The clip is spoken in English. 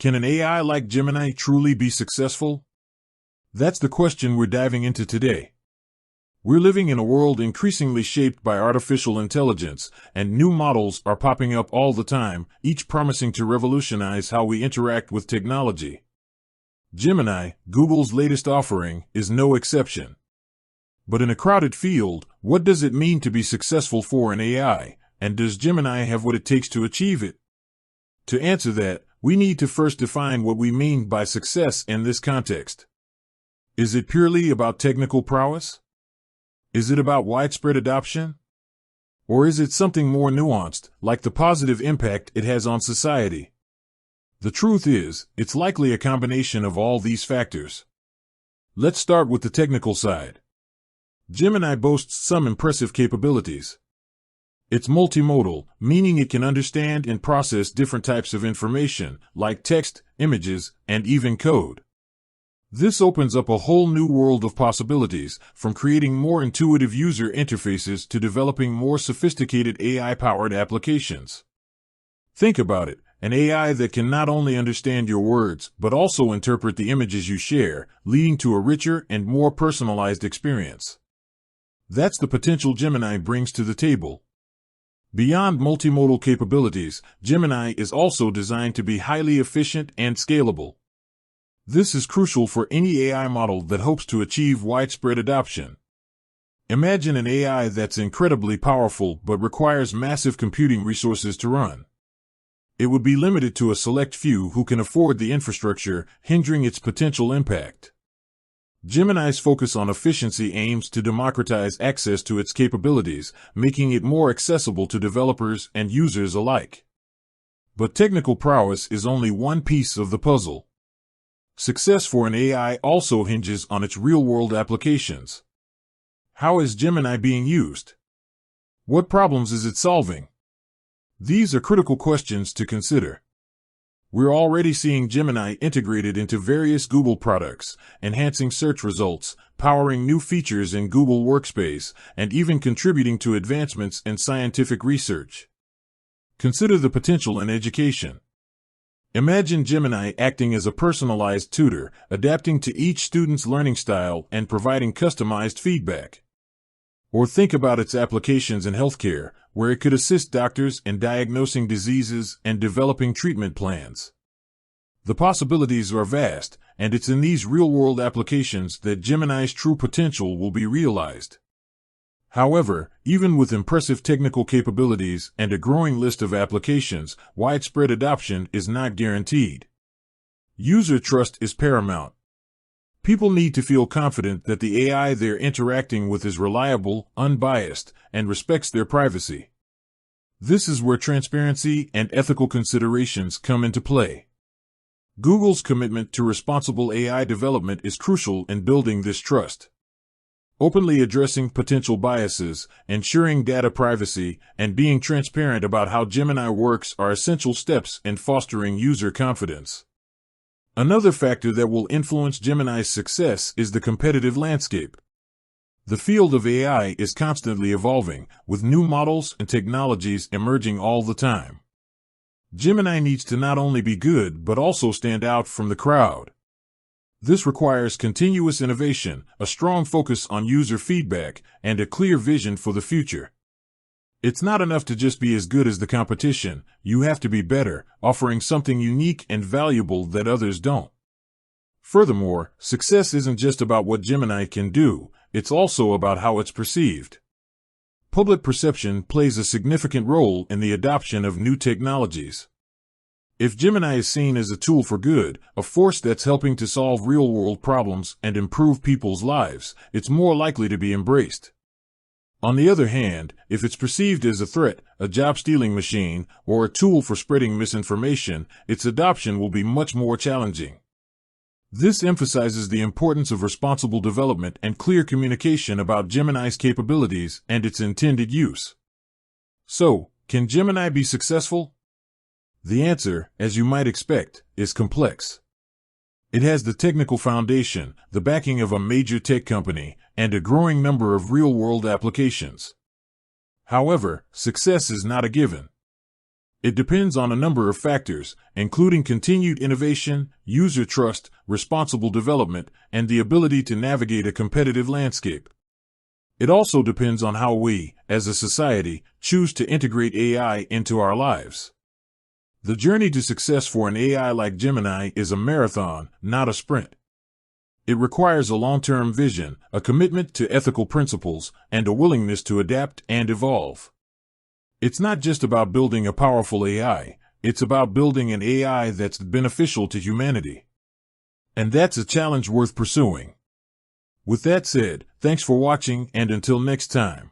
Can an AI like Gemini truly be successful? That's the question we're diving into today. We're living in a world increasingly shaped by artificial intelligence, and new models are popping up all the time, each promising to revolutionize how we interact with technology. Gemini, Google's latest offering, is no exception. But in a crowded field, what does it mean to be successful for an AI, and does Gemini have what it takes to achieve it? To answer that, we need to first define what we mean by success in this context. Is it purely about technical prowess? Is it about widespread adoption? Or is it something more nuanced, like the positive impact it has on society? The truth is, it's likely a combination of all these factors. Let's start with the technical side. Gemini boasts some impressive capabilities. It's multimodal, meaning it can understand and process different types of information, like text, images, and even code. This opens up a whole new world of possibilities, from creating more intuitive user interfaces to developing more sophisticated AI-powered applications. Think about it, an AI that can not only understand your words, but also interpret the images you share, leading to a richer and more personalized experience. That's the potential Gemini brings to the table. Beyond multimodal capabilities, Gemini is also designed to be highly efficient and scalable. This is crucial for any AI model that hopes to achieve widespread adoption. Imagine an AI that's incredibly powerful but requires massive computing resources to run. It would be limited to a select few who can afford the infrastructure, hindering its potential impact. Gemini's focus on efficiency aims to democratize access to its capabilities, making it more accessible to developers and users alike. But technical prowess is only one piece of the puzzle. Success for an AI also hinges on its real-world applications. How is Gemini being used? What problems is it solving? These are critical questions to consider. We're already seeing Gemini integrated into various Google products, enhancing search results, powering new features in Google Workspace, and even contributing to advancements in scientific research. Consider the potential in education. Imagine Gemini acting as a personalized tutor, adapting to each student's learning style and providing customized feedback. Or think about its applications in healthcare, where it could assist doctors in diagnosing diseases and developing treatment plans. The possibilities are vast, and it's in these real-world applications that Gemini's true potential will be realized. However, even with impressive technical capabilities and a growing list of applications, widespread adoption is not guaranteed. User trust is paramount. People need to feel confident that the AI they're interacting with is reliable, unbiased, and respects their privacy. This is where transparency and ethical considerations come into play. Google's commitment to responsible AI development is crucial in building this trust. Openly addressing potential biases, ensuring data privacy, and being transparent about how Gemini works are essential steps in fostering user confidence. Another factor that will influence Gemini's success is the competitive landscape. The field of AI is constantly evolving, with new models and technologies emerging all the time. Gemini needs to not only be good but also stand out from the crowd. This requires continuous innovation, a strong focus on user feedback, and a clear vision for the future. It's not enough to just be as good as the competition, you have to be better, offering something unique and valuable that others don't. Furthermore, success isn't just about what Gemini can do, it's also about how it's perceived. Public perception plays a significant role in the adoption of new technologies. If Gemini is seen as a tool for good, a force that's helping to solve real-world problems and improve people's lives, it's more likely to be embraced. On the other hand, if it's perceived as a threat, a job-stealing machine, or a tool for spreading misinformation, its adoption will be much more challenging. This emphasizes the importance of responsible development and clear communication about Gemini's capabilities and its intended use. So, can Gemini be successful? The answer, as you might expect, is complex. It has the technical foundation, the backing of a major tech company, and a growing number of real-world applications. However, success is not a given. It depends on a number of factors, including continued innovation, user trust, responsible development, and the ability to navigate a competitive landscape. It also depends on how we, as a society, choose to integrate AI into our lives. The journey to success for an AI like Gemini is a marathon, not a sprint. It requires a long-term vision, a commitment to ethical principles, and a willingness to adapt and evolve. It's not just about building a powerful AI, it's about building an AI that's beneficial to humanity. And that's a challenge worth pursuing. With that said, thanks for watching, and until next time.